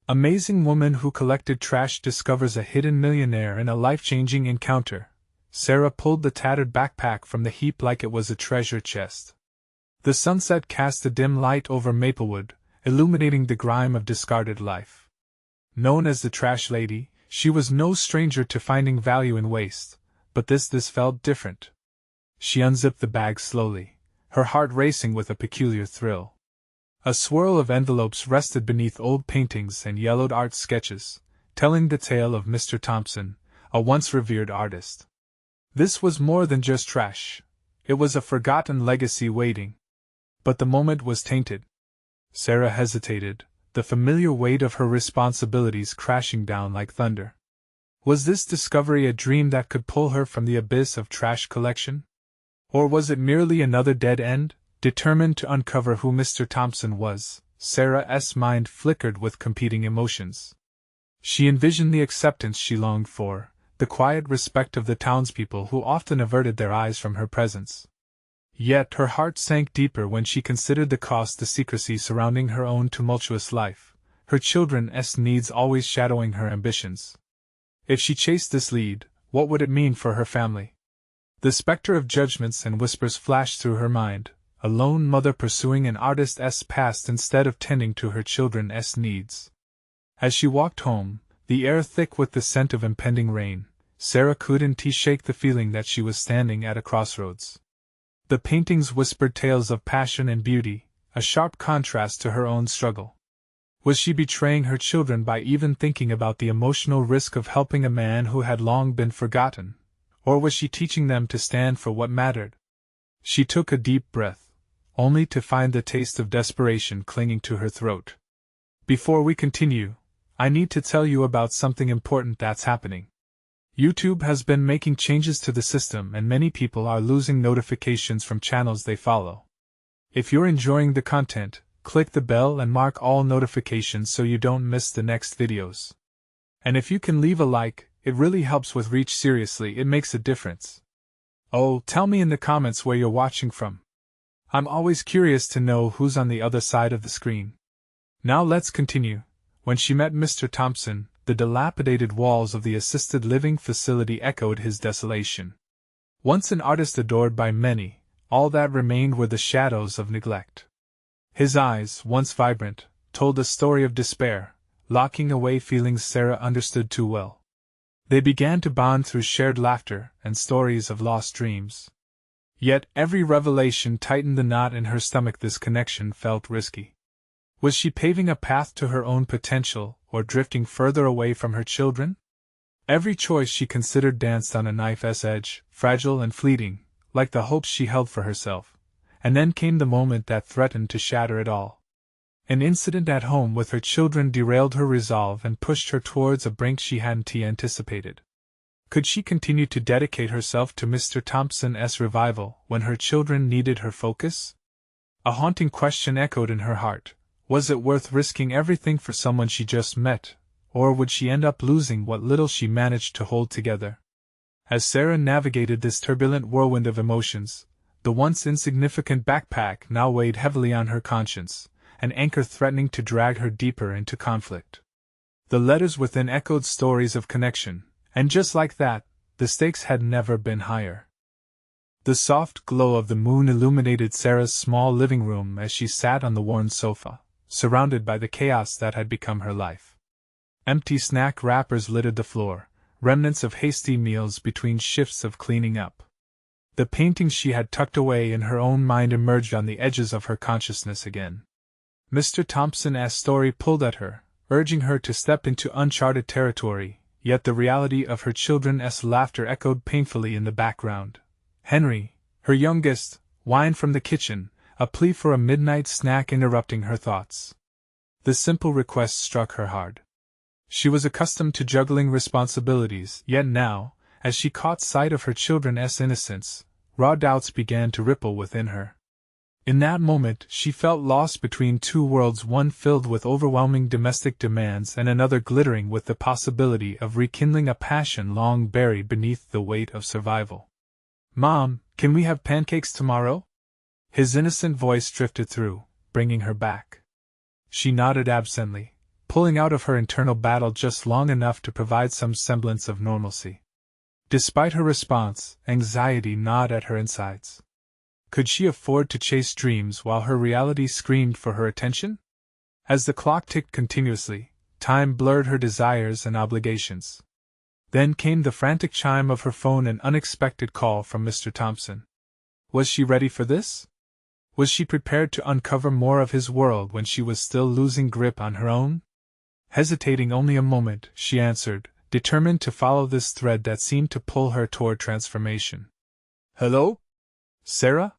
Amazing woman who collected trash discovers a hidden millionaire in a life-changing encounter. Sarah pulled the tattered backpack from the heap like it was a treasure chest. The sunset cast a dim light over Maplewood, illuminating the grime of discarded life. Known as the Trash Lady, she was no stranger to finding value in waste, but this felt different. She unzipped the bag slowly, her heart racing with a peculiar thrill. A swirl of envelopes rested beneath old paintings and yellowed art sketches, telling the tale of Mr. Thompson, a once revered artist. This was more than just trash. It was a forgotten legacy waiting. But the moment was tainted. Sarah hesitated, the familiar weight of her responsibilities crashing down like thunder. Was this discovery a dream that could pull her from the abyss of trash collection? Or was it merely another dead end? Determined to uncover who Mr. Thompson was, Sarah's mind flickered with competing emotions. She envisioned the acceptance she longed for, the quiet respect of the townspeople who often averted their eyes from her presence. Yet her heart sank deeper when she considered the cost to secrecy surrounding her own tumultuous life, her children's needs always shadowing her ambitions. If she chased this lead, what would it mean for her family? The specter of judgments and whispers flashed through her mind, a lone mother pursuing an artist's past instead of tending to her children's needs. As she walked home, the air thick with the scent of impending rain, Sarah couldn't shake the feeling that she was standing at a crossroads. The paintings whispered tales of passion and beauty, a sharp contrast to her own struggle. Was she betraying her children by even thinking about the emotional risk of helping a man who had long been forgotten? Or was she teaching them to stand for what mattered? She took a deep breath, only to find the taste of desperation clinging to her throat. Before we continue, I need to tell you about something important that's happening. YouTube has been making changes to the system and many people are losing notifications from channels they follow. If you're enjoying the content, click the bell and mark all notifications so you don't miss the next videos. And if you can leave a like, it really helps with reach. Seriously, it makes a difference. Oh, tell me in the comments where you're watching from. I'm always curious to know who's on the other side of the screen. Now let's continue. When she met Mr. Thompson, the dilapidated walls of the assisted living facility echoed his desolation. Once an artist adored by many, all that remained were the shadows of neglect. His eyes, once vibrant, told a story of despair, locking away feelings Sarah understood too well. They began to bond through shared laughter and stories of lost dreams. Yet every revelation tightened the knot in her stomach. This connection felt risky. Was she paving a path to her own potential, or drifting further away from her children? Every choice she considered danced on a knife's edge, fragile and fleeting, like the hopes she held for herself. And then came the moment that threatened to shatter it all. An incident at home with her children derailed her resolve and pushed her towards a brink she hadn't anticipated. Could she continue to dedicate herself to Mr. Thompson's revival when her children needed her focus? A haunting question echoed in her heart. Was it worth risking everything for someone she just met, or would she end up losing what little she managed to hold together? As Sarah navigated this turbulent whirlwind of emotions, the once insignificant backpack now weighed heavily on her conscience, an anchor threatening to drag her deeper into conflict. The letters within echoed stories of connection, and just like that, the stakes had never been higher. The soft glow of the moon illuminated Sarah's small living room as she sat on the worn sofa, surrounded by the chaos that had become her life. Empty snack wrappers littered the floor, remnants of hasty meals between shifts of cleaning up. The paintings she had tucked away in her own mind emerged on the edges of her consciousness again. Mr. Thompson's story pulled at her, urging her to step into uncharted territory, yet the reality of her children's laughter echoed painfully in the background. Henry, her youngest, whined from the kitchen, a plea for a midnight snack interrupting her thoughts. The simple request struck her hard. She was accustomed to juggling responsibilities, yet now, as she caught sight of her children's innocence, raw doubts began to ripple within her. In that moment, she felt lost between two worlds, one filled with overwhelming domestic demands and another glittering with the possibility of rekindling a passion long buried beneath the weight of survival. "Mom, can we have pancakes tomorrow?" His innocent voice drifted through, bringing her back. She nodded absently, pulling out of her internal battle just long enough to provide some semblance of normalcy. Despite her response, anxiety gnawed at her insides. Could she afford to chase dreams while her reality screamed for her attention? As the clock ticked continuously, time blurred her desires and obligations. Then came the frantic chime of her phone, an unexpected call from Mr. Thompson. Was she ready for this? Was she prepared to uncover more of his world when she was still losing grip on her own? Hesitating only a moment, she answered, determined to follow this thread that seemed to pull her toward transformation. "Hello? Sarah?"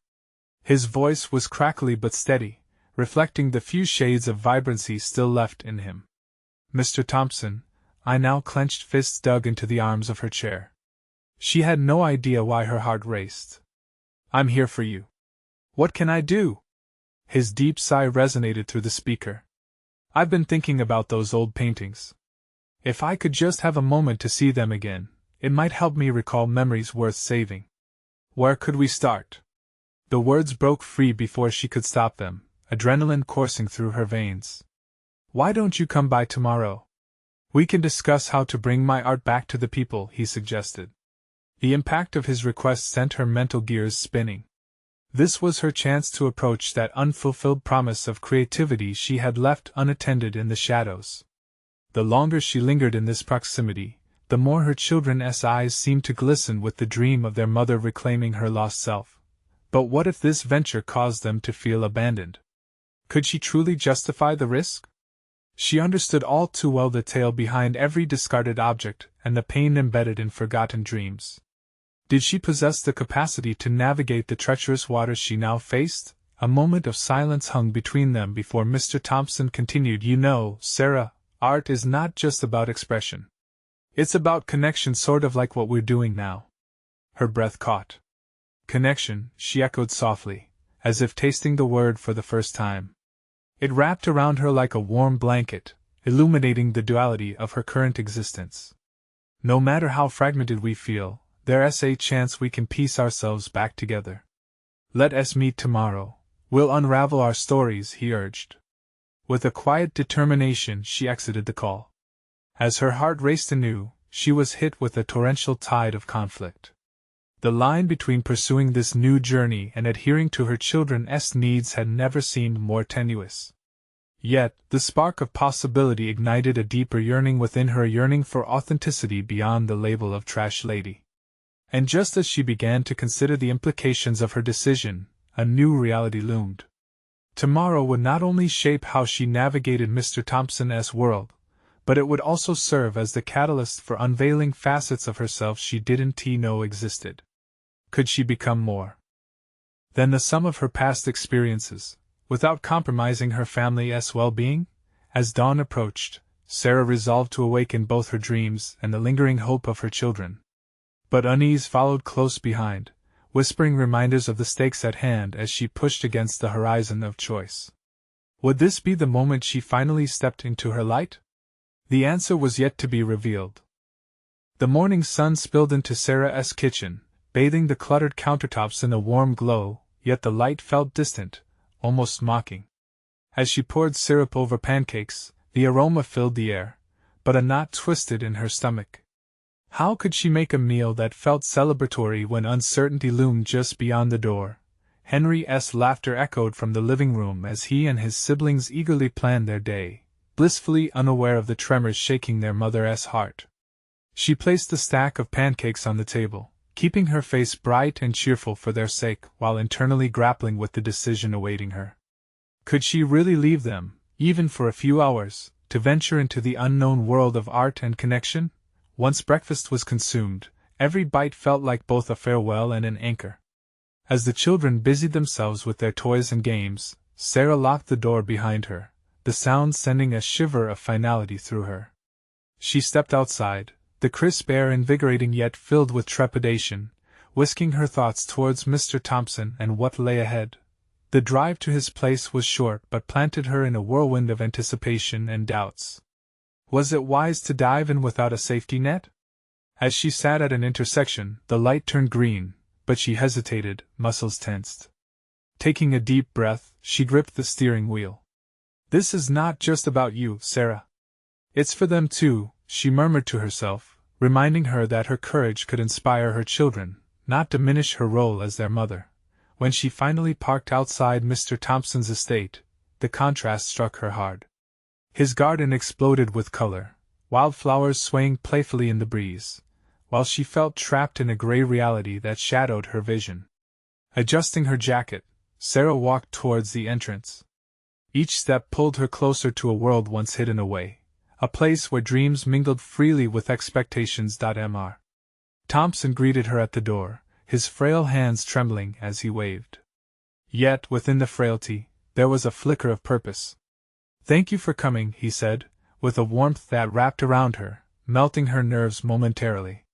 His voice was crackly but steady, reflecting the few shades of vibrancy still left in him. "Mr. Thompson," I now clenched fists dug into the arms of her chair. She had no idea why her heart raced. "I'm here for you. What can I do?" His deep sigh resonated through the speaker. "I've been thinking about those old paintings. If I could just have a moment to see them again, it might help me recall memories worth saving. Where could we start?" The words broke free before she could stop them, adrenaline coursing through her veins. "Why don't you come by tomorrow? We can discuss how to bring my art back to the people," he suggested. The impact of his request sent her mental gears spinning. This was her chance to approach that unfulfilled promise of creativity she had left unattended in the shadows. The longer she lingered in this proximity, the more her children's eyes seemed to glisten with the dream of their mother reclaiming her lost self. But what if this venture caused them to feel abandoned? Could she truly justify the risk? She understood all too well the tale behind every discarded object and the pain embedded in forgotten dreams. Did she possess the capacity to navigate the treacherous waters she now faced? A moment of silence hung between them before Mr. Thompson continued. "You know, Sarah, art is not just about expression. It's about connection, sort of like what we're doing now." Her breath caught. "Connection," she echoed softly, as if tasting the word for the first time. It wrapped around her like a warm blanket, illuminating the duality of her current existence. "No matter how fragmented we feel, there's a chance we can piece ourselves back together. Let us meet tomorrow. We'll unravel our stories," he urged. With a quiet determination, she exited the call. As her heart raced anew, she was hit with a torrential tide of conflict. The line between pursuing this new journey and adhering to her children's needs had never seemed more tenuous. Yet, the spark of possibility ignited a deeper yearning within her, a yearning for authenticity beyond the label of trash lady. And just as she began to consider the implications of her decision, a new reality loomed. Tomorrow would not only shape how she navigated Mr. Thompson's world, but it would also serve as the catalyst for unveiling facets of herself she didn't know existed. Could she become more than the sum of her past experiences, without compromising her family's well-being? As dawn approached, Sarah resolved to awaken both her dreams and the lingering hope of her children. But unease followed close behind, whispering reminders of the stakes at hand as she pushed against the horizon of choice. Would this be the moment she finally stepped into her light? The answer was yet to be revealed. The morning sun spilled into Sarah's kitchen, bathing the cluttered countertops in a warm glow, yet the light felt distant, almost mocking. As she poured syrup over pancakes, the aroma filled the air, but a knot twisted in her stomach. How could she make a meal that felt celebratory when uncertainty loomed just beyond the door? Henry's laughter echoed from the living room as he and his siblings eagerly planned their day, blissfully unaware of the tremors shaking their mother's heart. She placed the stack of pancakes on the table, keeping her face bright and cheerful for their sake while internally grappling with the decision awaiting her. Could she really leave them, even for a few hours, to venture into the unknown world of art and connection? Once breakfast was consumed, every bite felt like both a farewell and an anchor. As the children busied themselves with their toys and games, Sarah locked the door behind her, the sound sending a shiver of finality through her. She stepped outside, the crisp air invigorating yet filled with trepidation, whisking her thoughts towards Mr. Thompson and what lay ahead. The drive to his place was short but planted her in a whirlwind of anticipation and doubts. Was it wise to dive in without a safety net? As she sat at an intersection, the light turned green, but she hesitated, muscles tensed. Taking a deep breath, she gripped the steering wheel. "This is not just about you, Sarah," It's for them too, she murmured to herself, reminding her that her courage could inspire her children, not diminish her role as their mother. When she finally parked outside Mr. Thompson's estate, the contrast struck her hard. His garden exploded with color, wildflowers swaying playfully in the breeze, while she felt trapped in a gray reality that shadowed her vision. Adjusting her jacket, Sarah walked towards the entrance. Each step pulled her closer to a world once hidden away, a place where dreams mingled freely with expectations. Mr. Thompson greeted her at the door, his frail hands trembling as he waved. Yet, within the frailty, there was a flicker of purpose. "Thank you for coming," he said, with a warmth that wrapped around her, melting her nerves momentarily.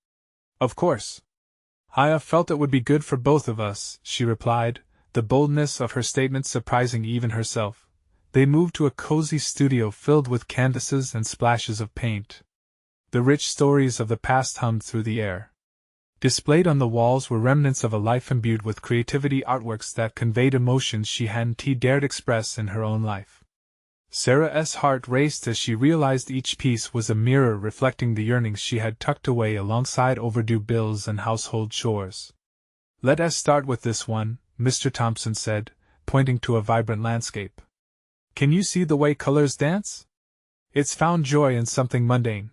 "Of course. I felt it would be good for both of us," she replied, the boldness of her statement surprising even herself. They moved to a cozy studio filled with canvases and splashes of paint. The rich stories of the past hummed through the air. Displayed on the walls were remnants of a life imbued with creativity, artworks that conveyed emotions she hadn't dared express in her own life. Sarah's heart raced as she realized each piece was a mirror reflecting the yearnings she had tucked away alongside overdue bills and household chores. "Let us start with this one," Mr. Thompson said, pointing to a vibrant landscape. "Can you see the way colors dance? It's found joy in something mundane."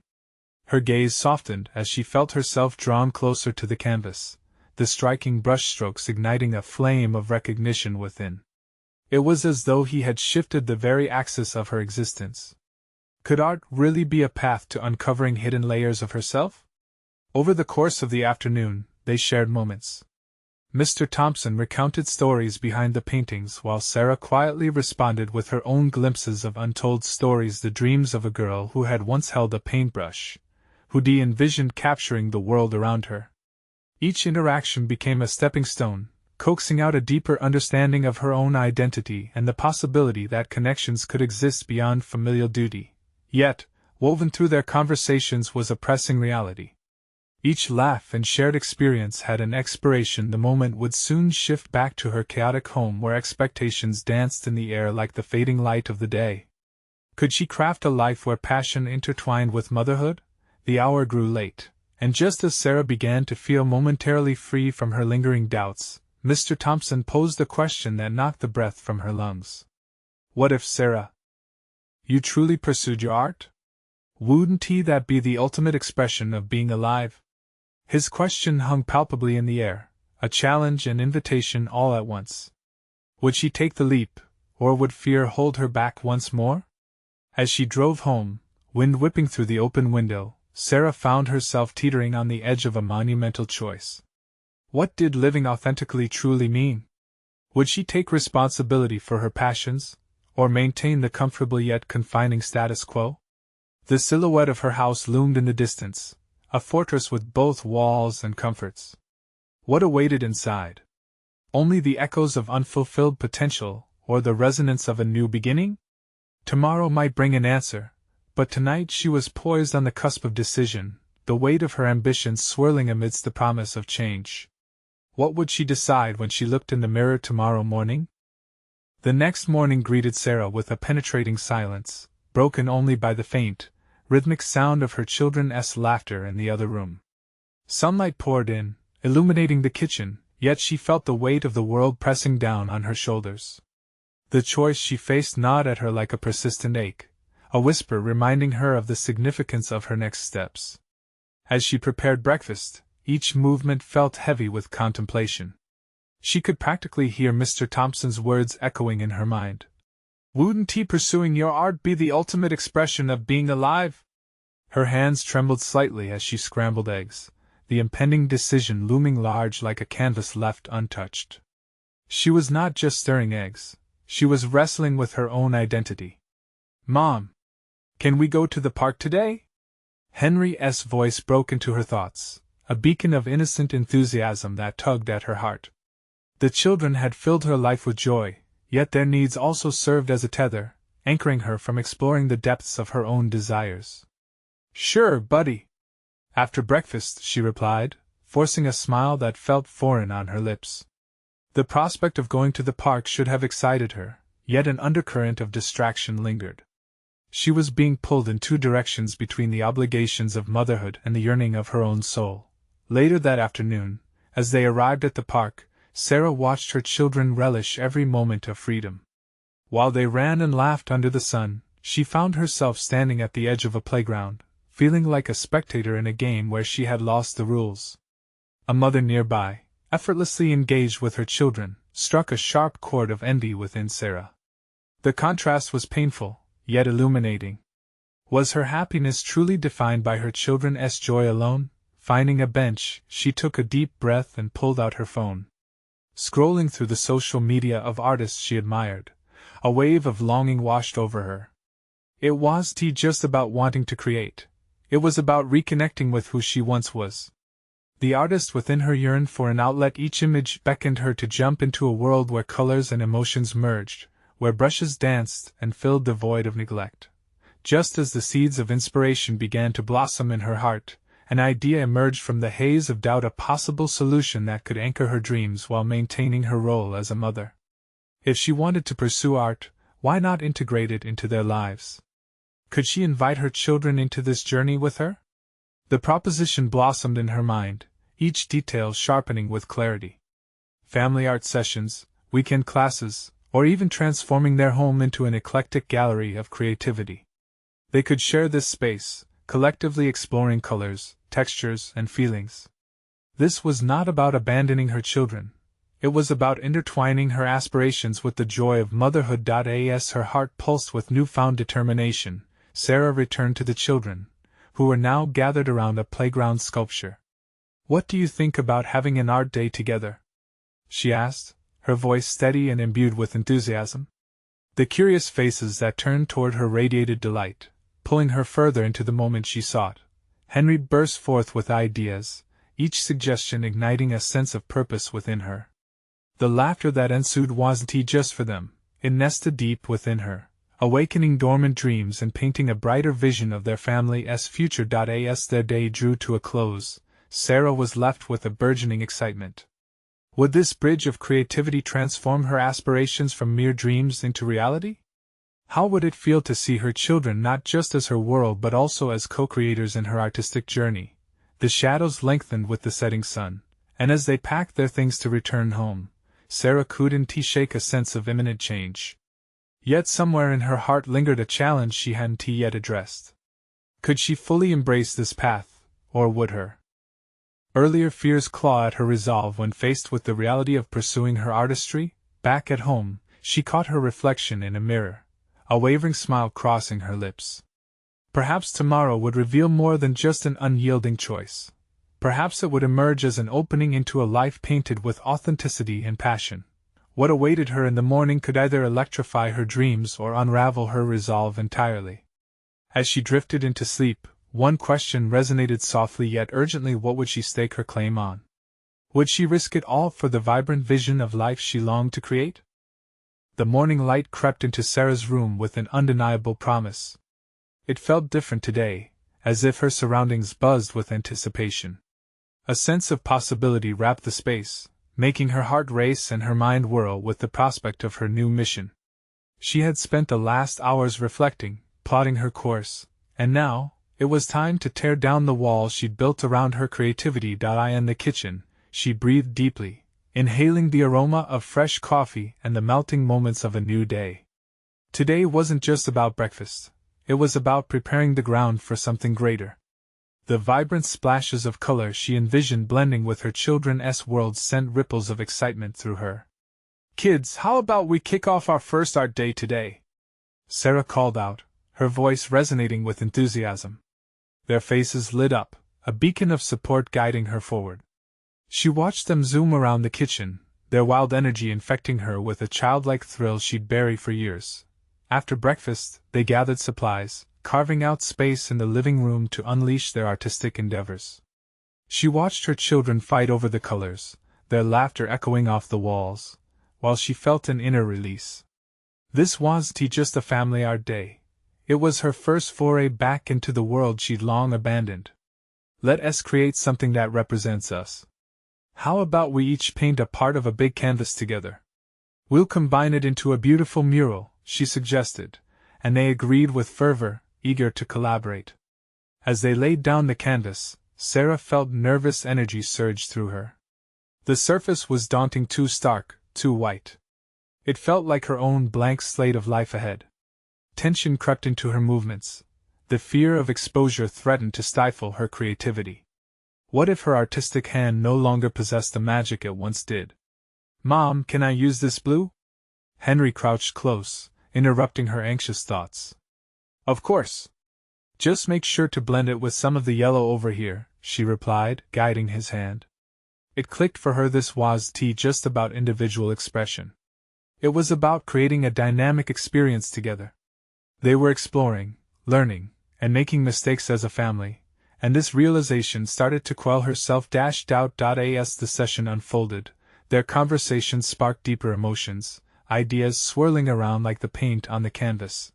Her gaze softened as she felt herself drawn closer to the canvas, the striking brushstrokes igniting a flame of recognition within. It was as though he had shifted the very axis of her existence. Could art really be a path to uncovering hidden layers of herself? Over the course of the afternoon, they shared moments. Mr. Thompson recounted stories behind the paintings while Sarah quietly responded with her own glimpses of untold stories, the dreams of a girl who had once held a paintbrush, who envisioned capturing the world around her. Each interaction became a stepping stone, coaxing out a deeper understanding of her own identity and the possibility that connections could exist beyond familial duty. Yet, woven through their conversations was a pressing reality. Each laugh and shared experience had an expiration. The moment would soon shift back to her chaotic home where expectations danced in the air like the fading light of the day. Could she craft a life where passion intertwined with motherhood? The hour grew late, and just as Sarah began to feel momentarily free from her lingering doubts, Mr. Thompson posed a question that knocked the breath from her lungs. "What if, Sarah, you truly pursued your art? Wouldn't that be the ultimate expression of being alive?" His question hung palpably in the air, a challenge and invitation all at once. Would she take the leap, or would fear hold her back once more? As she drove home, wind whipping through the open window, Sarah found herself teetering on the edge of a monumental choice. What did living authentically truly mean? Would she take responsibility for her passions, or maintain the comfortable yet confining status quo? The silhouette of her house loomed in the distance, a fortress with both walls and comforts. What awaited inside? Only the echoes of unfulfilled potential, or the resonance of a new beginning? Tomorrow might bring an answer, but tonight she was poised on the cusp of decision, the weight of her ambitions swirling amidst the promise of change. What would she decide when she looked in the mirror tomorrow morning? The next morning greeted Sarah with a penetrating silence, broken only by the faint, rhythmic sound of her children's laughter in the other room. Sunlight poured in, illuminating the kitchen, yet she felt the weight of the world pressing down on her shoulders. The choice she faced gnawed at her like a persistent ache, a whisper reminding her of the significance of her next steps. As she prepared breakfast, each movement felt heavy with contemplation. She could practically hear Mr. Thompson's words echoing in her mind. "Wouldn't pursuing your art be the ultimate expression of being alive?" Her hands trembled slightly as she scrambled eggs, the impending decision looming large like a canvas left untouched. She was not just stirring eggs, she was wrestling with her own identity. "Mom, can we go to the park today?" Henry's voice broke into her thoughts, a beacon of innocent enthusiasm that tugged at her heart. The children had filled her life with joy, yet their needs also served as a tether, anchoring her from exploring the depths of her own desires. "Sure, buddy." After breakfast, she replied, forcing a smile that felt foreign on her lips. The prospect of going to the park should have excited her, yet an undercurrent of distraction lingered. She was being pulled in two directions between the obligations of motherhood and the yearning of her own soul. Later that afternoon, as they arrived at the park, Sarah watched her children relish every moment of freedom. While they ran and laughed under the sun, she found herself standing at the edge of a playground, feeling like a spectator in a game where she had lost the rules. A mother nearby, effortlessly engaged with her children, struck a sharp chord of envy within Sarah. The contrast was painful, yet illuminating. Was her happiness truly defined by her children's joy alone? Finding a bench, she took a deep breath and pulled out her phone. Scrolling through the social media of artists she admired, a wave of longing washed over her. It wasn't just about wanting to create. It was about reconnecting with who she once was. The artist within her yearned for an outlet. Each image beckoned her to jump into a world where colors and emotions merged, where brushes danced and filled the void of neglect. Just as the seeds of inspiration began to blossom in her heart, an idea emerged from the haze of doubt, a possible solution that could anchor her dreams while maintaining her role as a mother. If she wanted to pursue art, why not integrate it into their lives? Could she invite her children into this journey with her? The proposition blossomed in her mind, each detail sharpening with clarity. Family art sessions, weekend classes, or even transforming their home into an eclectic gallery of creativity. They could share this space, collectively exploring colors, textures, and feelings. This was not about abandoning her children. It was about intertwining her aspirations with the joy of motherhood. As her heart pulsed with newfound determination, Sarah returned to the children, who were now gathered around a playground sculpture. "What do you think about having an art day together?" she asked, her voice steady and imbued with enthusiasm. The curious faces that turned toward her radiated delight, pulling her further into the moment she sought. Henry burst forth with ideas, each suggestion igniting a sense of purpose within her. The laughter that ensued wasn't just for them, it nested deep within her, awakening dormant dreams and painting a brighter vision of their family's future. As their day drew to a close, Sarah was left with a burgeoning excitement. Would this bridge of creativity transform her aspirations from mere dreams into reality? How would it feel to see her children not just as her world but also as co-creators in her artistic journey? The shadows lengthened with the setting sun, and as they packed their things to return home, Sarah couldn't shake a sense of imminent change. Yet somewhere in her heart lingered a challenge she hadn't yet addressed. Could she fully embrace this path, or would her earlier fears claw at her resolve when faced with the reality of pursuing her artistry? Back at home, she caught her reflection in a mirror, a wavering smile crossing her lips. Perhaps tomorrow would reveal more than just an unyielding choice. Perhaps it would emerge as an opening into a life painted with authenticity and passion. What awaited her in the morning could either electrify her dreams or unravel her resolve entirely. As she drifted into sleep, one question resonated softly yet urgently: what would she stake her claim on? Would she risk it all for the vibrant vision of life she longed to create? The morning light crept into Sarah's room with an undeniable promise. It felt different today, as if her surroundings buzzed with anticipation. A sense of possibility wrapped the space, making her heart race and her mind whirl with the prospect of her new mission. She had spent the last hours reflecting, plotting her course, and now, it was time to tear down the walls she'd built around her creativity. In the kitchen, she breathed deeply, inhaling the aroma of fresh coffee and the melting moments of a new day. Today wasn't just about breakfast, it was about preparing the ground for something greater. The vibrant splashes of color she envisioned blending with her children's worlds sent ripples of excitement through her. "Kids, how about we kick off our first art day today?" Sarah called out, her voice resonating with enthusiasm. Their faces lit up, a beacon of support guiding her forward. She watched them zoom around the kitchen, their wild energy infecting her with a childlike thrill she'd buried for years. After breakfast, they gathered supplies, carving out space in the living room to unleash their artistic endeavors. She watched her children fight over the colors, their laughter echoing off the walls, while she felt an inner release. This wasn't just a family art day. It was her first foray back into the world she'd long abandoned. "Let us create something that represents us. How about we each paint a part of a big canvas together? We'll combine it into a beautiful mural," she suggested, and they agreed with fervor, eager to collaborate. As they laid down the canvas, Sarah felt nervous energy surge through her. The surface was daunting, too stark, too white. It felt like her own blank slate of life ahead. Tension crept into her movements. The fear of exposure threatened to stifle her creativity. What if her artistic hand no longer possessed the magic it once did? "Mom, can I use this blue?" Henry crouched close, interrupting her anxious thoughts. "Of course. Just make sure to blend it with some of the yellow over here," she replied, guiding his hand. It clicked for her. This wasn't just about individual expression. It was about creating a dynamic experience together. They were exploring, learning, and making mistakes as a family, and this realization started to quell her self-doubt. As the session unfolded, their conversations sparked deeper emotions, ideas swirling around like the paint on the canvas.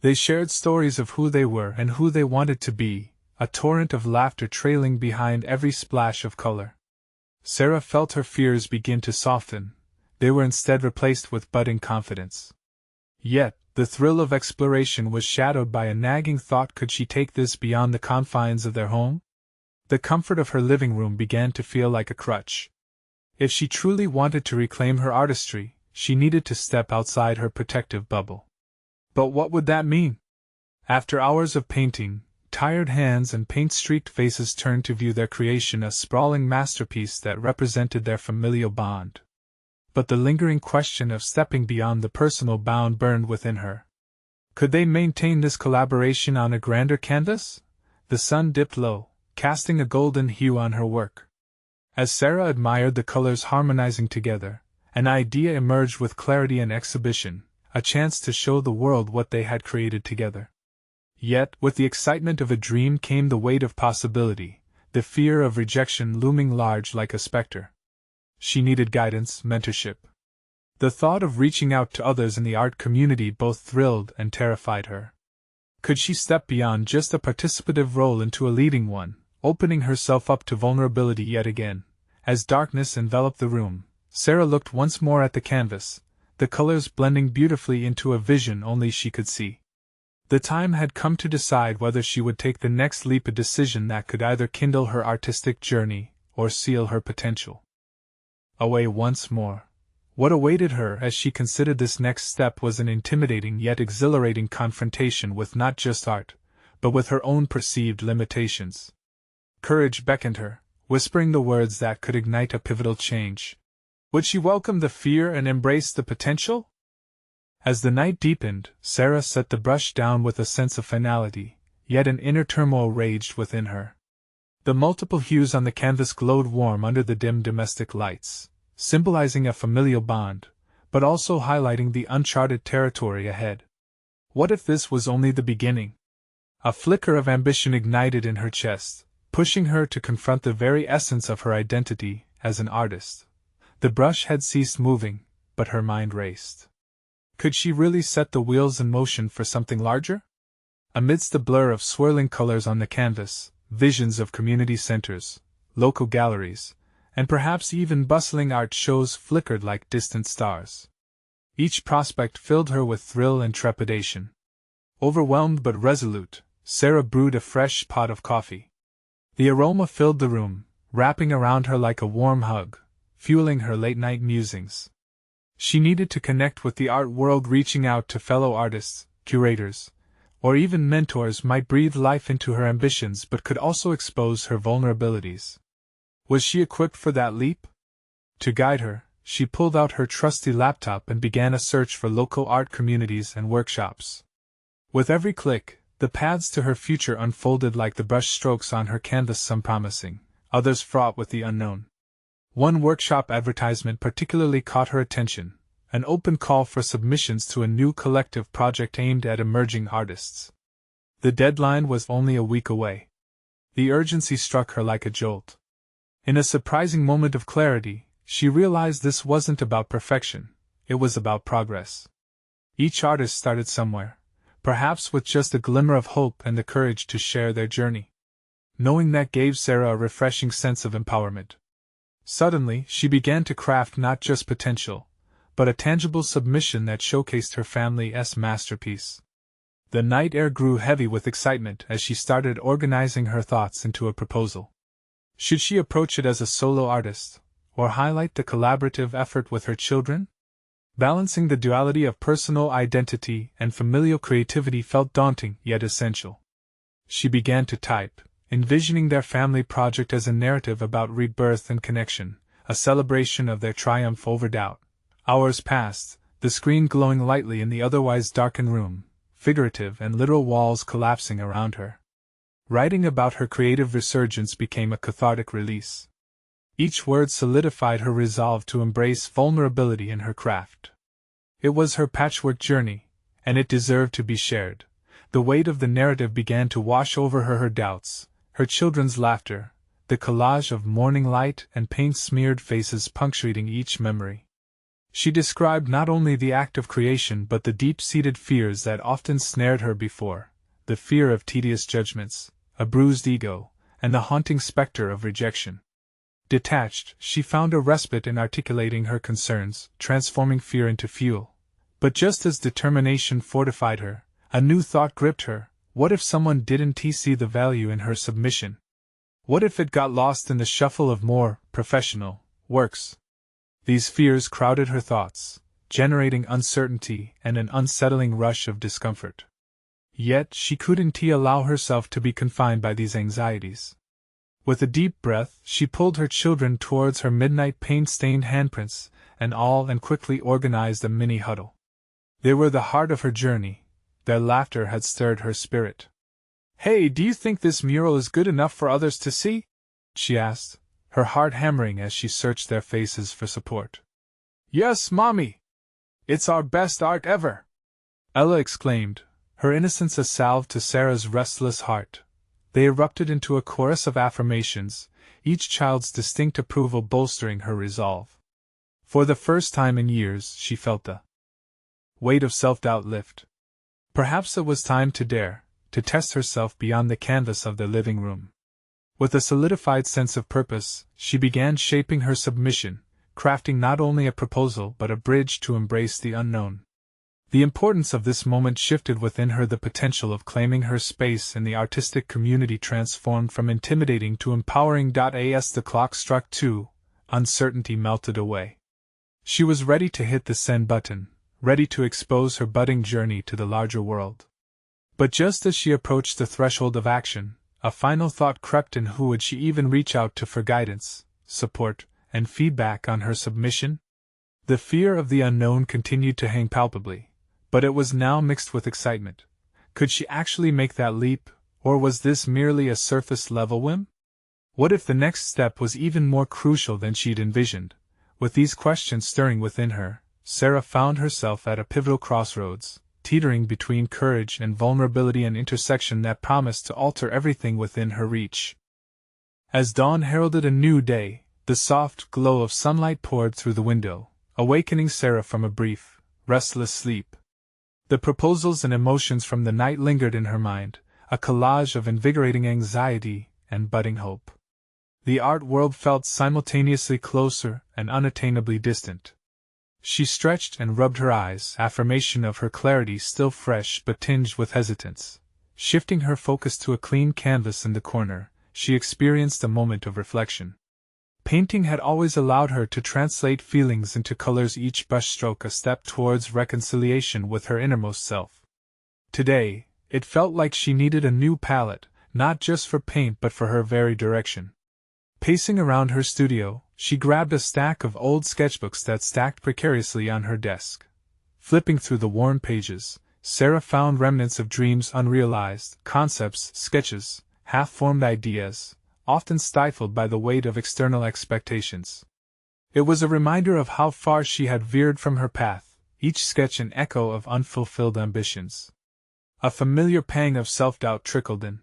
They shared stories of who they were and who they wanted to be, a torrent of laughter trailing behind every splash of color. Sarah felt her fears begin to soften. They were instead replaced with budding confidence. Yet, the thrill of exploration was shadowed by a nagging thought: could she take this beyond the confines of their home? The comfort of her living room began to feel like a crutch. If she truly wanted to reclaim her artistry, she needed to step outside her protective bubble. But what would that mean? After hours of painting, tired hands and paint-streaked faces turned to view their creation, a sprawling masterpiece that represented their familial bond. But the lingering question of stepping beyond the personal bound burned within her. Could they maintain this collaboration on a grander canvas? The sun dipped low, casting a golden hue on her work. As Sarah admired the colors harmonizing together, an idea emerged with clarity: an exhibition, a chance to show the world what they had created together. Yet, with the excitement of a dream came the weight of possibility, the fear of rejection looming large like a specter. She needed guidance, mentorship. The thought of reaching out to others in the art community both thrilled and terrified her. Could she step beyond just a participative role into a leading one, opening herself up to vulnerability yet again? As darkness enveloped the room, Sarah looked once more at the canvas, the colors blending beautifully into a vision only she could see. The time had come to decide whether she would take the next leap, a decision that could either kindle her artistic journey or seal her potential. Away once more. What awaited her as she considered this next step was an intimidating yet exhilarating confrontation with not just art, but with her own perceived limitations. Courage beckoned her, whispering the words that could ignite a pivotal change. Would she welcome the fear and embrace the potential? As the night deepened, Sarah set the brush down with a sense of finality, yet an inner turmoil raged within her. The multiple hues on the canvas glowed warm under the dim domestic lights, symbolizing a familial bond, but also highlighting the uncharted territory ahead. What if this was only the beginning? A flicker of ambition ignited in her chest, pushing her to confront the very essence of her identity as an artist. The brush had ceased moving, but her mind raced. Could she really set the wheels in motion for something larger? Amidst the blur of swirling colors on the canvas, visions of community centers, local galleries, and perhaps even bustling art shows flickered like distant stars. Each prospect filled her with thrill and trepidation. Overwhelmed but resolute, Sarah brewed a fresh pot of coffee. The aroma filled the room, wrapping around her like a warm hug, fueling her late-night musings. She needed to connect with the art world. Reaching out to fellow artists, curators, or even mentors might breathe life into her ambitions but could also expose her vulnerabilities. Was she equipped for that leap? To guide her, she pulled out her trusty laptop and began a search for local art communities and workshops. With every click, the paths to her future unfolded like the brush strokes on her canvas, some promising, others fraught with the unknown. One workshop advertisement particularly caught her attention, an open call for submissions to a new collective project aimed at emerging artists. The deadline was only a week away. The urgency struck her like a jolt. In a surprising moment of clarity, she realized this wasn't about perfection, it was about progress. Each artist started somewhere, perhaps with just a glimmer of hope and the courage to share their journey. Knowing that gave Sarah a refreshing sense of empowerment. Suddenly, she began to craft not just potential, but a tangible submission that showcased her family's masterpiece. The night air grew heavy with excitement as she started organizing her thoughts into a proposal. Should she approach it as a solo artist, or highlight the collaborative effort with her children? Balancing the duality of personal identity and familial creativity felt daunting yet essential. She began to type, envisioning their family project as a narrative about rebirth and connection, a celebration of their triumph over doubt. Hours passed, the screen glowing lightly in the otherwise darkened room, figurative and literal walls collapsing around her. Writing about her creative resurgence became a cathartic release. Each word solidified her resolve to embrace vulnerability in her craft. It was her patchwork journey, and it deserved to be shared. The weight of the narrative began to wash over her doubts, her children's laughter, the collage of morning light and paint-smeared faces punctuating each memory. She described not only the act of creation but the deep-seated fears that often snared her before, the fear of tedious judgments, a bruised ego, and the haunting specter of rejection. Detached, she found a respite in articulating her concerns, transforming fear into fuel. But just as determination fortified her, a new thought gripped her. What if someone didn't see the value in her submission? What if it got lost in the shuffle of more professional works? These fears crowded her thoughts, generating uncertainty and an unsettling rush of discomfort. Yet she couldn't allow herself to be confined by these anxieties. With a deep breath, she pulled her children towards her midnight paint-stained handprints and quickly organized a mini huddle. They were the heart of her journey. Their laughter had stirred her spirit. "Hey, do you think this mural is good enough for others to see?" she asked, her heart hammering as she searched their faces for support. "Yes, Mommy! It's our best art ever!" Ella exclaimed, her innocence a salve to Sarah's restless heart. They erupted into a chorus of affirmations, each child's distinct approval bolstering her resolve. For the first time in years, she felt the weight of self-doubt lift. Perhaps it was time to dare, to test herself beyond the canvas of their living room. With a solidified sense of purpose, she began shaping her submission, crafting not only a proposal but a bridge to embrace the unknown. The importance of this moment shifted within her. The potential of claiming her space in the artistic community transformed from intimidating to empowering. As the clock struck 2, uncertainty melted away. She was ready to hit the send button, ready to expose her budding journey to the larger world. But just as she approached the threshold of action, a final thought crept in. Who would she even reach out to for guidance, support, and feedback on her submission? The fear of the unknown continued to hang palpably, but it was now mixed with excitement. Could she actually make that leap, or was this merely a surface-level whim? What if the next step was even more crucial than she'd envisioned? With these questions stirring within her, Sarah found herself at a pivotal crossroads, teetering between courage and vulnerability, an intersection that promised to alter everything within her reach. As dawn heralded a new day, the soft glow of sunlight poured through the window, awakening Sarah from a brief, restless sleep. The proposals and emotions from the night lingered in her mind, a collage of invigorating anxiety and budding hope. The art world felt simultaneously closer and unattainably distant. She stretched and rubbed her eyes, affirmation of her clarity still fresh but tinged with hesitance. Shifting her focus to a clean canvas in the corner, she experienced a moment of reflection. Painting had always allowed her to translate feelings into colors, each brushstroke a step towards reconciliation with her innermost self. Today, it felt like she needed a new palette, not just for paint but for her very direction. Pacing around her studio, she grabbed a stack of old sketchbooks that stacked precariously on her desk. Flipping through the worn pages, Sarah found remnants of dreams unrealized, concepts, sketches, half-formed ideas, often stifled by the weight of external expectations. It was a reminder of how far she had veered from her path, each sketch an echo of unfulfilled ambitions. A familiar pang of self-doubt trickled in.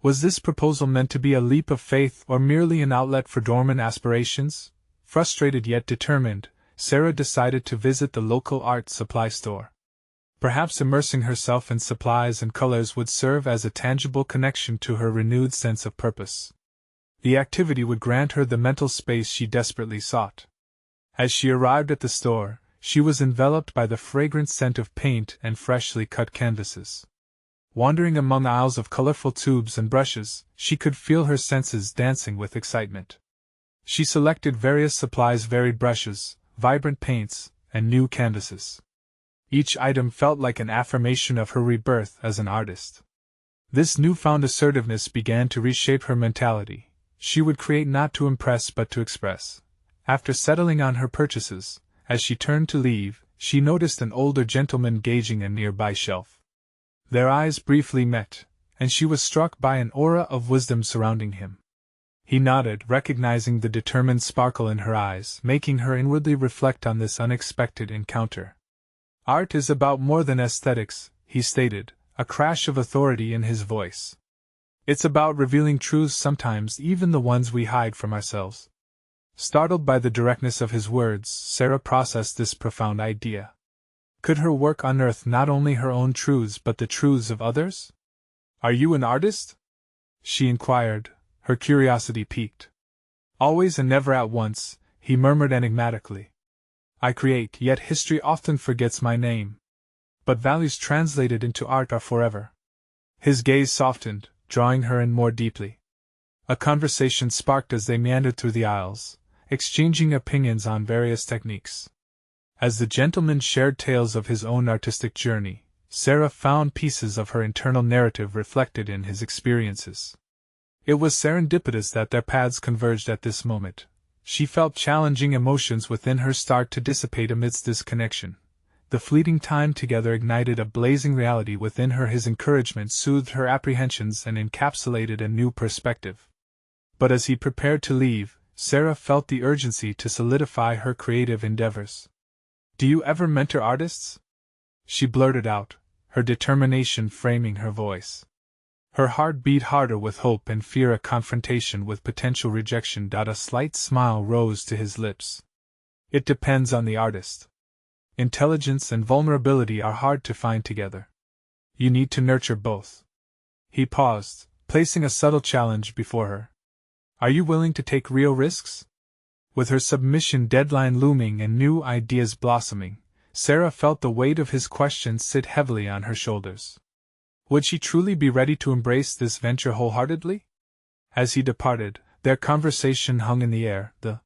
Was this proposal meant to be a leap of faith or merely an outlet for dormant aspirations? Frustrated yet determined, Sarah decided to visit the local art supply store. Perhaps immersing herself in supplies and colors would serve as a tangible connection to her renewed sense of purpose. The activity would grant her the mental space she desperately sought. As she arrived at the store, she was enveloped by the fragrant scent of paint and freshly cut canvases. Wandering among aisles of colorful tubes and brushes, she could feel her senses dancing with excitement. She selected various supplies, varied brushes, vibrant paints, and new canvases. Each item felt like an affirmation of her rebirth as an artist. This newfound assertiveness began to reshape her mentality. She would create not to impress but to express. After settling on her purchases, as she turned to leave, she noticed an older gentleman gazing a nearby shelf. Their eyes briefly met, and she was struck by an aura of wisdom surrounding him. He nodded, recognizing the determined sparkle in her eyes, making her inwardly reflect on this unexpected encounter. "Art is about more than aesthetics," he stated, a crash of authority in his voice. "It's about revealing truths, sometimes even the ones we hide from ourselves." Startled by the directness of his words, Sarah processed this profound idea. Could her work unearth not only her own truths but the truths of others? "Are you an artist?" she inquired, her curiosity piqued. "Always and never at once," he murmured enigmatically. "I create, yet history often forgets my name. But values translated into art are forever." His gaze softened, drawing her in more deeply. A conversation sparked as they meandered through the aisles, exchanging opinions on various techniques. As the gentleman shared tales of his own artistic journey, Sarah found pieces of her internal narrative reflected in his experiences. It was serendipitous that their paths converged at this moment. She felt challenging emotions within her start to dissipate amidst this connection. The fleeting time together ignited a blazing reality within her. His encouragement soothed her apprehensions and encapsulated a new perspective. But as he prepared to leave, Sarah felt the urgency to solidify her creative endeavors. "Do you ever mentor artists?" she blurted out, her determination framing her voice. Her heart beat harder with hope and fear a confrontation with potential rejection. A slight smile rose to his lips. "It depends on the artist. Intelligence and vulnerability are hard to find together. You need to nurture both." He paused, placing a subtle challenge before her. "Are you willing to take real risks?" With her submission deadline looming and new ideas blossoming, Sarah felt the weight of his question sit heavily on her shoulders. Would she truly be ready to embrace this venture wholeheartedly? As he departed, their conversation hung in the air, the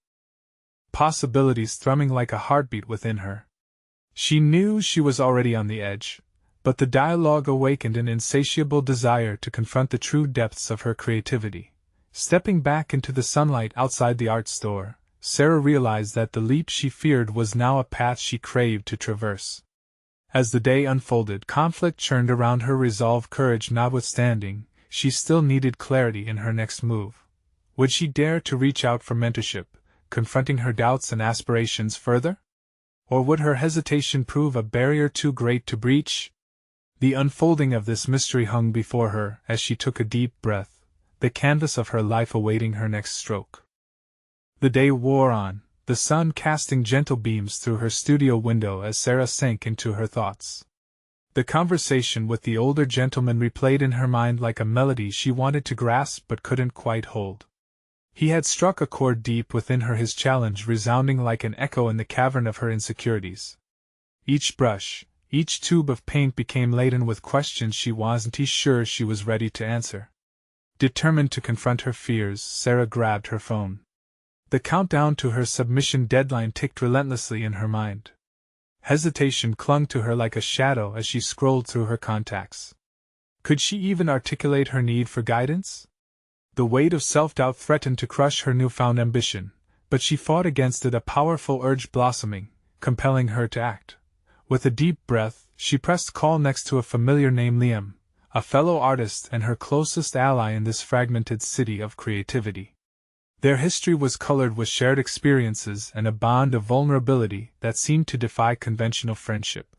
possibilities thrumming like a heartbeat within her. She knew she was already on the edge, but the dialogue awakened an insatiable desire to confront the true depths of her creativity. Stepping back into the sunlight outside the art store, Sarah realized that the leap she feared was now a path she craved to traverse. As the day unfolded, conflict churned around her resolve. Courage notwithstanding, she still needed clarity in her next move. Would she dare to reach out for mentorship, confronting her doubts and aspirations further? Or would her hesitation prove a barrier too great to breach? The unfolding of this mystery hung before her as she took a deep breath, the canvas of her life awaiting her next stroke. The day wore on, the sun casting gentle beams through her studio window as Sarah sank into her thoughts. The conversation with the older gentleman replayed in her mind like a melody she wanted to grasp but couldn't quite hold. He had struck a chord deep within her, his challenge resounding like an echo in the cavern of her insecurities. Each brush, each tube of paint became laden with questions she wasn't sure she was ready to answer. Determined to confront her fears, Sarah grabbed her phone. The countdown to her submission deadline ticked relentlessly in her mind. Hesitation clung to her like a shadow as she scrolled through her contacts. Could she even articulate her need for guidance? The weight of self-doubt threatened to crush her newfound ambition, but she fought against it, a powerful urge blossoming, compelling her to act. With a deep breath, she pressed call next to a familiar name, Liam, a fellow artist and her closest ally in this fragmented city of creativity. Their history was colored with shared experiences and a bond of vulnerability that seemed to defy conventional friendship.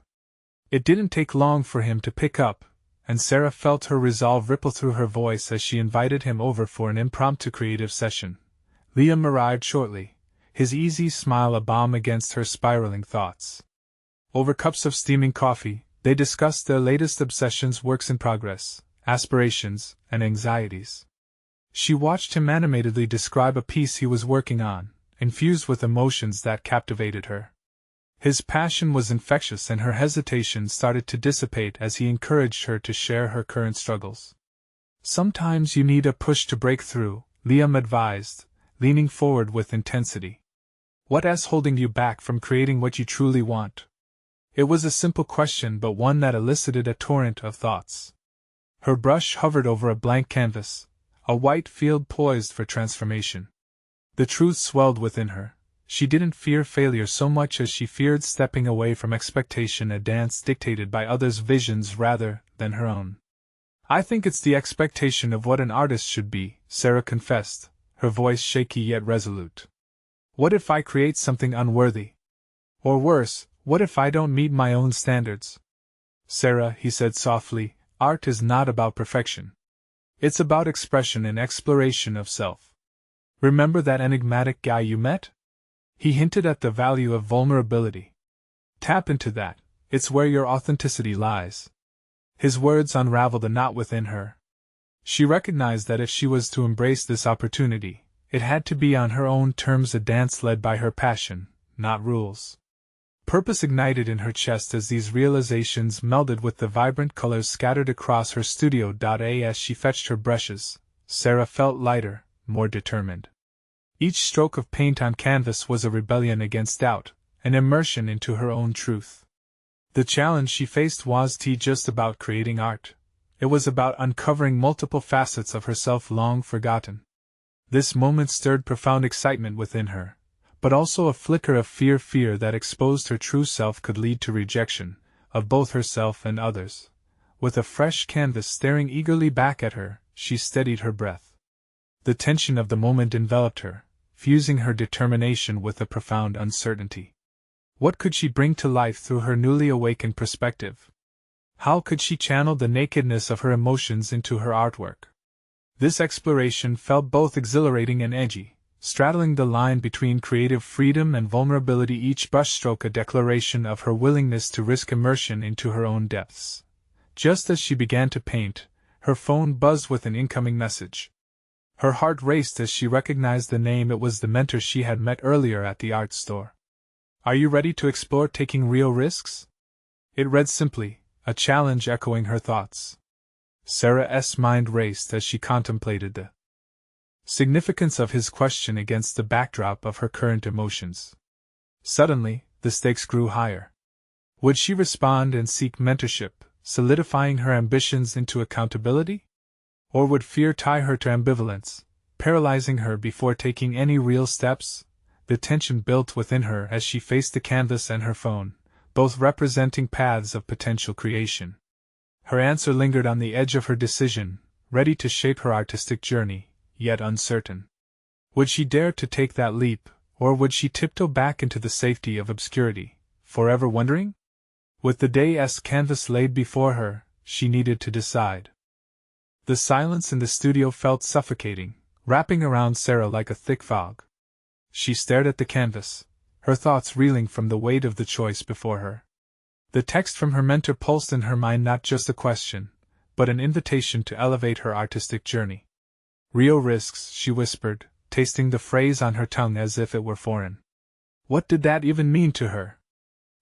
It didn't take long for him to pick up, and Sarah felt her resolve ripple through her voice as she invited him over for an impromptu creative session. Liam arrived shortly, his easy smile a balm against her spiraling thoughts. Over cups of steaming coffee, they discussed their latest obsessions, works in progress, aspirations, and anxieties. She watched him animatedly describe a piece he was working on, infused with emotions that captivated her. His passion was infectious and her hesitation started to dissipate as he encouraged her to share her current struggles. "Sometimes you need a push to break through," Liam advised, leaning forward with intensity. "What's holding you back from creating what you truly want?" It was a simple question, but one that elicited a torrent of thoughts. Her brush hovered over a blank canvas, a white field poised for transformation. The truth swelled within her. She didn't fear failure so much as she feared stepping away from expectation, a dance dictated by others' visions rather than her own. "I think it's the expectation of what an artist should be," Sarah confessed, her voice shaky yet resolute. "What if I create something unworthy? Or worse, what if I don't meet my own standards?" "Sarah," he said softly, "art is not about perfection. It's about expression and exploration of self. Remember that enigmatic guy you met? He hinted at the value of vulnerability. Tap into that, it's where your authenticity lies." His words unraveled a knot within her. She recognized that if she was to embrace this opportunity, it had to be on her own terms, a dance led by her passion, not rules. Purpose ignited in her chest as these realizations melded with the vibrant colors scattered across her studio. As she fetched her brushes, Sarah felt lighter, more determined. Each stroke of paint on canvas was a rebellion against doubt, an immersion into her own truth. The challenge she faced wasn't just about creating art. It was about uncovering multiple facets of herself long forgotten. This moment stirred profound excitement within her, but also a flicker of fear that exposed her true self could lead to rejection, of both herself and others. With a fresh canvas staring eagerly back at her, she steadied her breath. The tension of the moment enveloped her, fusing her determination with a profound uncertainty. What could she bring to life through her newly awakened perspective? How could she channel the nakedness of her emotions into her artwork? This exploration felt both exhilarating and edgy, straddling the line between creative freedom and vulnerability, each brushstroke a declaration of her willingness to risk immersion into her own depths. Just as she began to paint, her phone buzzed with an incoming message. Her heart raced as she recognized the name. It was the mentor she had met earlier at the art store. "Are you ready to explore taking real risks?" It read simply, a challenge echoing her thoughts. Sarah's mind raced as she contemplated the significance of his question against the backdrop of her current emotions. Suddenly, the stakes grew higher. Would she respond and seek mentorship, solidifying her ambitions into accountability? Or would fear tie her to ambivalence, paralyzing her before taking any real steps? The tension built within her as she faced the canvas and her phone, both representing paths of potential creation. Her answer lingered on the edge of her decision, ready to shape her artistic journey, yet uncertain. Would she dare to take that leap, or would she tiptoe back into the safety of obscurity, forever wondering? With the day's canvas laid before her, she needed to decide. The silence in the studio felt suffocating, wrapping around Sarah like a thick fog. She stared at the canvas, her thoughts reeling from the weight of the choice before her. The text from her mentor pulsed in her mind, not just a question, but an invitation to elevate her artistic journey. "Real risks," she whispered, tasting the phrase on her tongue as if it were foreign. What did that even mean to her?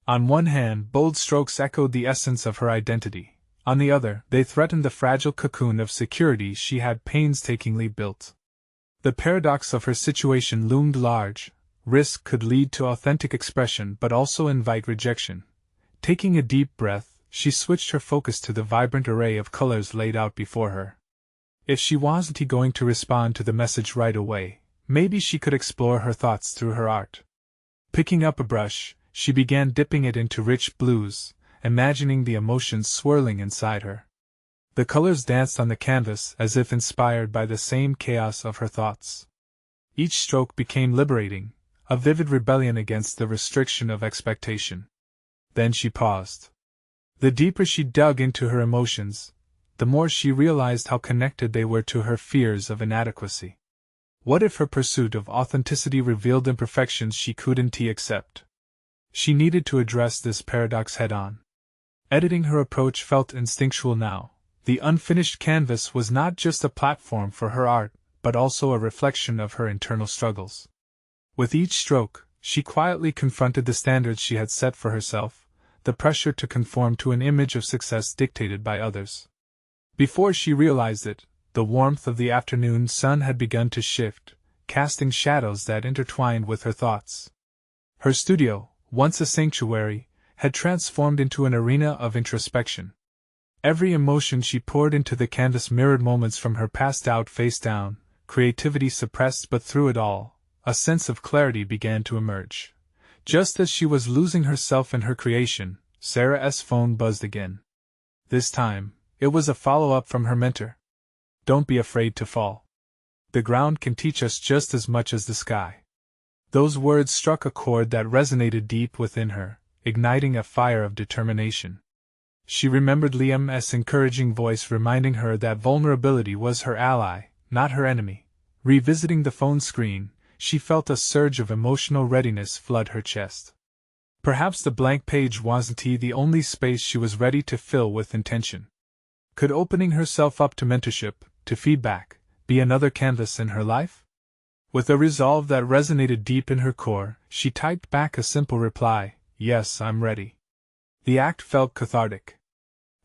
On one hand, bold strokes echoed the essence of her identity. On the other, they threatened the fragile cocoon of security she had painstakingly built. The paradox of her situation loomed large. Risk could lead to authentic expression but also invite rejection. Taking a deep breath, she switched her focus to the vibrant array of colors laid out before her. If she wasn't going to respond to the message right away, maybe she could explore her thoughts through her art. Picking up a brush, she began dipping it into rich blues, imagining the emotions swirling inside her. The colors danced on the canvas as if inspired by the same chaos of her thoughts. Each stroke became liberating, a vivid rebellion against the restriction of expectation. Then she paused. The deeper she dug into her emotions, the more she realized how connected they were to her fears of inadequacy. What if her pursuit of authenticity revealed imperfections she couldn't accept? She needed to address this paradox head-on. Editing her approach felt instinctual now. The unfinished canvas was not just a platform for her art, but also a reflection of her internal struggles. With each stroke, she quietly confronted the standards she had set for herself, the pressure to conform to an image of success dictated by others. Before she realized it, the warmth of the afternoon sun had begun to shift, casting shadows that intertwined with her thoughts. Her studio, once a sanctuary, had transformed into an arena of introspection. Every emotion she poured into the canvas mirrored moments from her past, doubt face down, creativity suppressed, but through it all, a sense of clarity began to emerge. Just as she was losing herself in her creation, Sarah's phone buzzed again. This time, it was a follow-up from her mentor. Don't be afraid to fall. The ground can teach us just as much as the sky. Those words struck a chord that resonated deep within her, igniting a fire of determination. She remembered Liam's encouraging voice reminding her that vulnerability was her ally, not her enemy. Revisiting the phone screen, she felt a surge of emotional readiness flood her chest. Perhaps the blank page wasn't the only space she was ready to fill with intention. Could opening herself up to mentorship, to feedback, be another canvas in her life? With a resolve that resonated deep in her core, she typed back a simple reply, "Yes, I'm ready." The act felt cathartic.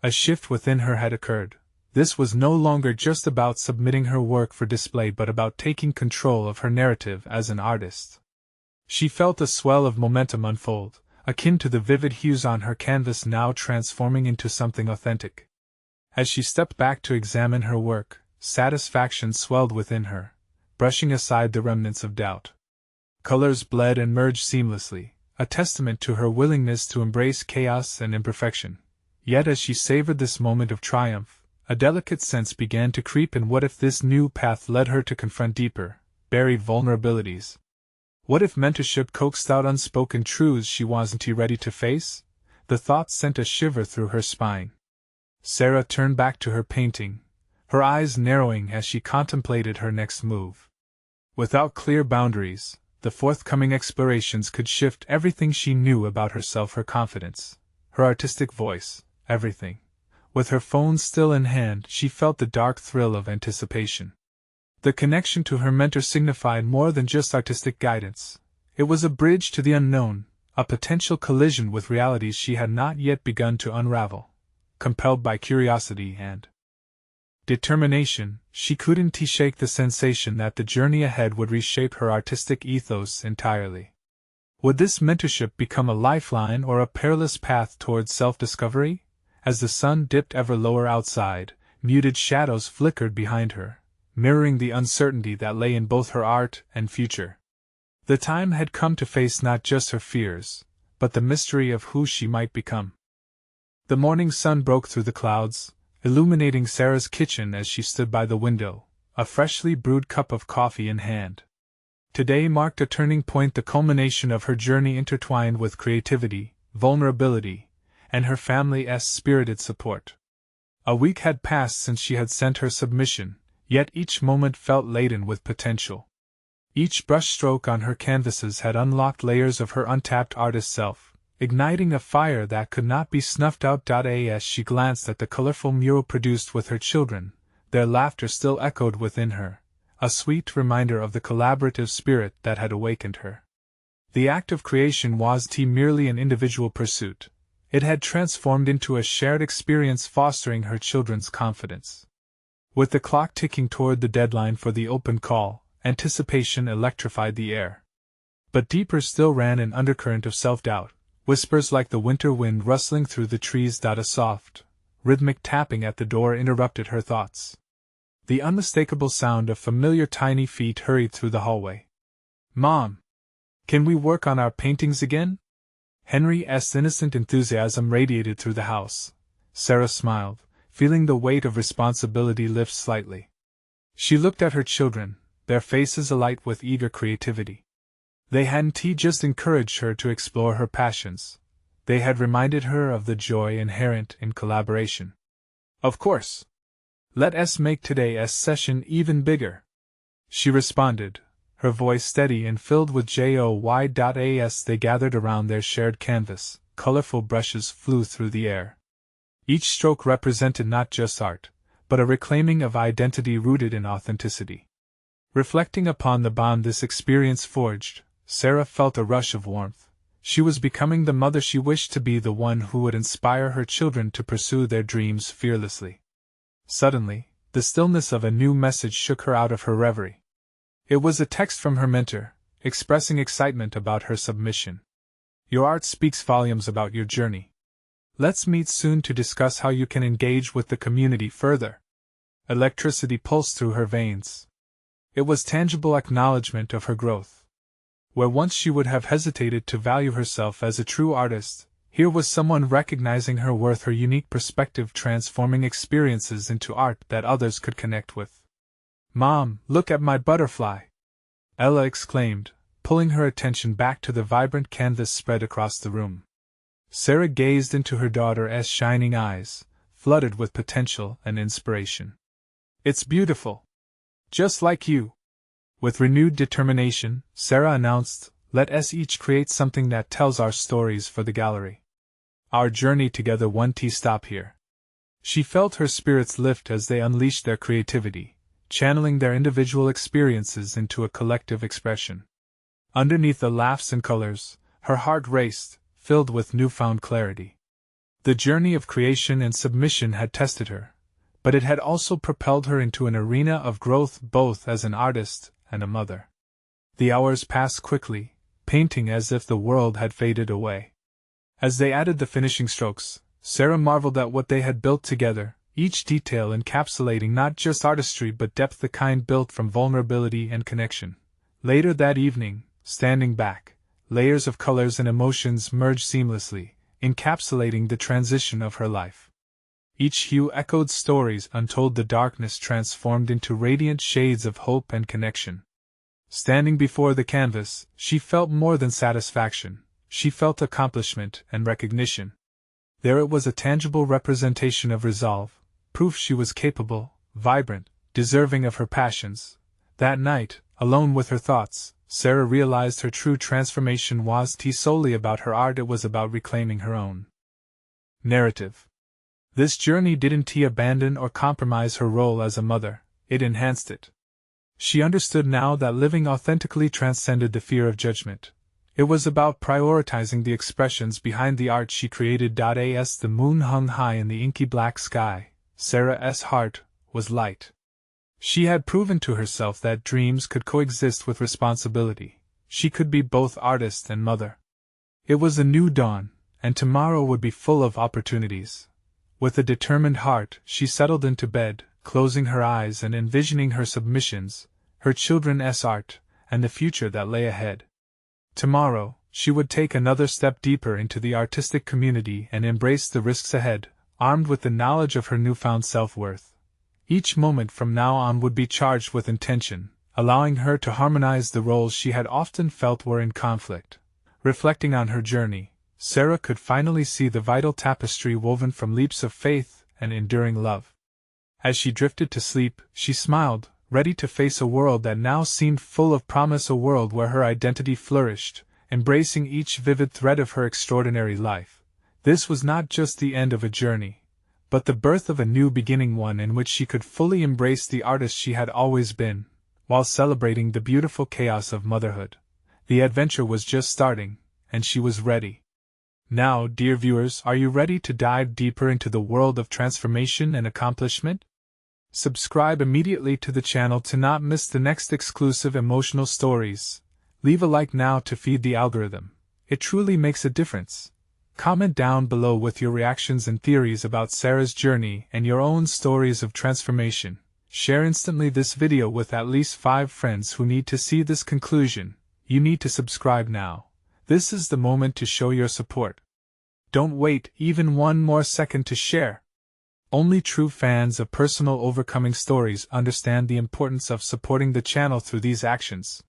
A shift within her had occurred. This was no longer just about submitting her work for display but about taking control of her narrative as an artist. She felt a swell of momentum unfold, akin to the vivid hues on her canvas now transforming into something authentic. As she stepped back to examine her work, satisfaction swelled within her, brushing aside the remnants of doubt. Colors bled and merged seamlessly, a testament to her willingness to embrace chaos and imperfection. Yet as she savored this moment of triumph, a delicate sense began to creep in. What if this new path led her to confront deeper, buried vulnerabilities? What if mentorship coaxed out unspoken truths she wasn't ready to face? The thought sent a shiver through her spine. Sarah turned back to her painting, her eyes narrowing as she contemplated her next move. Without clear boundaries, the forthcoming explorations could shift everything she knew about herself, her confidence, her artistic voice, everything. With her phone still in hand, she felt the dark thrill of anticipation. The connection to her mentor signified more than just artistic guidance. It was a bridge to the unknown, a potential collision with realities she had not yet begun to unravel. Compelled by curiosity and determination, she couldn't shake the sensation that the journey ahead would reshape her artistic ethos entirely. Would this mentorship become a lifeline or a perilous path towards self-discovery? As the sun dipped ever lower outside, muted shadows flickered behind her, mirroring the uncertainty that lay in both her art and future. The time had come to face not just her fears, but the mystery of who she might become. The morning sun broke through the clouds, illuminating Sarah's kitchen as she stood by the window, a freshly brewed cup of coffee in hand. Today marked a turning point, the culmination of her journey intertwined with creativity, vulnerability, and her family's spirited support. A week had passed since she had sent her submission, yet each moment felt laden with potential. Each brushstroke on her canvases had unlocked layers of her untapped artist self, igniting a fire that could not be snuffed out. As she glanced at the colorful mural produced with her children, their laughter still echoed within her, a sweet reminder of the collaborative spirit that had awakened her. The act of creation wasn't merely an individual pursuit. It had transformed into a shared experience, fostering her children's confidence. With the clock ticking toward the deadline for the open call, anticipation electrified the air. But deeper still ran an undercurrent of self-doubt, whispers like the winter wind rustling through the trees. A soft, rhythmic tapping at the door interrupted her thoughts. The unmistakable sound of familiar tiny feet hurried through the hallway. "Mom! Can we work on our paintings again?" Henry's innocent enthusiasm radiated through the house. Sarah smiled, feeling the weight of responsibility lift slightly. She looked at her children, their faces alight with eager creativity. They hadn't just encouraged her to explore her passions. They had reminded her of the joy inherent in collaboration. "Of course. Let us make today's session even bigger," she responded, her voice steady and filled with joy. As they gathered around their shared canvas, colorful brushes flew through the air. Each stroke represented not just art, but a reclaiming of identity rooted in authenticity. Reflecting upon the bond this experience forged, Sarah felt a rush of warmth. She was becoming the mother she wished to be, the one who would inspire her children to pursue their dreams fearlessly. Suddenly, the stillness of a new message shook her out of her reverie. It was a text from her mentor, expressing excitement about her submission. "Your art speaks volumes about your journey. Let's meet soon to discuss how you can engage with the community further." Electricity pulsed through her veins. It was tangible acknowledgement of her growth. Where once she would have hesitated to value herself as a true artist, here was someone recognizing her worth, her unique perspective transforming experiences into art that others could connect with. "Mom, look at my butterfly!" Ella exclaimed, pulling her attention back to the vibrant canvas spread across the room. Sarah gazed into her daughter's shining eyes, flooded with potential and inspiration. "It's beautiful. Just like you." With renewed determination, Sarah announced, "Let us each create something that tells our stories for the gallery. Our journey together won't stop here." She felt her spirits lift as they unleashed their creativity, channeling their individual experiences into a collective expression. Underneath the laughs and colors, her heart raced, filled with newfound clarity. The journey of creation and submission had tested her, but it had also propelled her into an arena of growth both as an artist and a mother. The hours passed quickly, painting as if the world had faded away. As they added the finishing strokes, Sarah marveled at what they had built together, each detail encapsulating not just artistry but depth, the kind built from vulnerability and connection. Later that evening, standing back, layers of colors and emotions merged seamlessly, encapsulating the transition of her life. Each hue echoed stories untold, the darkness transformed into radiant shades of hope and connection. Standing before the canvas, she felt more than satisfaction, she felt accomplishment and recognition. There it was, a tangible representation of resolve, proof she was capable, vibrant, deserving of her passions. That night, alone with her thoughts, Sarah realized her true transformation wasn't solely about her art, it was about reclaiming her own narrative. This journey didn't abandon or compromise her role as a mother, it enhanced it. She understood now that living authentically transcended the fear of judgment. It was about prioritizing the expressions behind the art she created. As the moon hung high in the inky black sky, Sarah's heart was light. She had proven to herself that dreams could coexist with responsibility. She could be both artist and mother. It was a new dawn, and tomorrow would be full of opportunities. With a determined heart, she settled into bed, closing her eyes and envisioning her submissions, her children's art, and the future that lay ahead. Tomorrow, she would take another step deeper into the artistic community and embrace the risks ahead, armed with the knowledge of her newfound self-worth. Each moment from now on would be charged with intention, allowing her to harmonize the roles she had often felt were in conflict. Reflecting on her journey, Sarah could finally see the vital tapestry woven from leaps of faith and enduring love. As she drifted to sleep, she smiled, ready to face a world that now seemed full of promise, a world where her identity flourished, embracing each vivid thread of her extraordinary life. This was not just the end of a journey, but the birth of a new beginning, one in which she could fully embrace the artist she had always been, while celebrating the beautiful chaos of motherhood. The adventure was just starting, and she was ready. Now, dear viewers, are you ready to dive deeper into the world of transformation and accomplishment? Subscribe immediately to the channel to not miss the next exclusive emotional stories. Leave a like now to feed the algorithm. It truly makes a difference. Comment down below with your reactions and theories about Sarah's journey and your own stories of transformation. Share instantly this video with at least 5 friends who need to see this conclusion. You need to subscribe now. This is the moment to show your support. Don't wait even one more second to share. Only true fans of personal overcoming stories understand the importance of supporting the channel through these actions.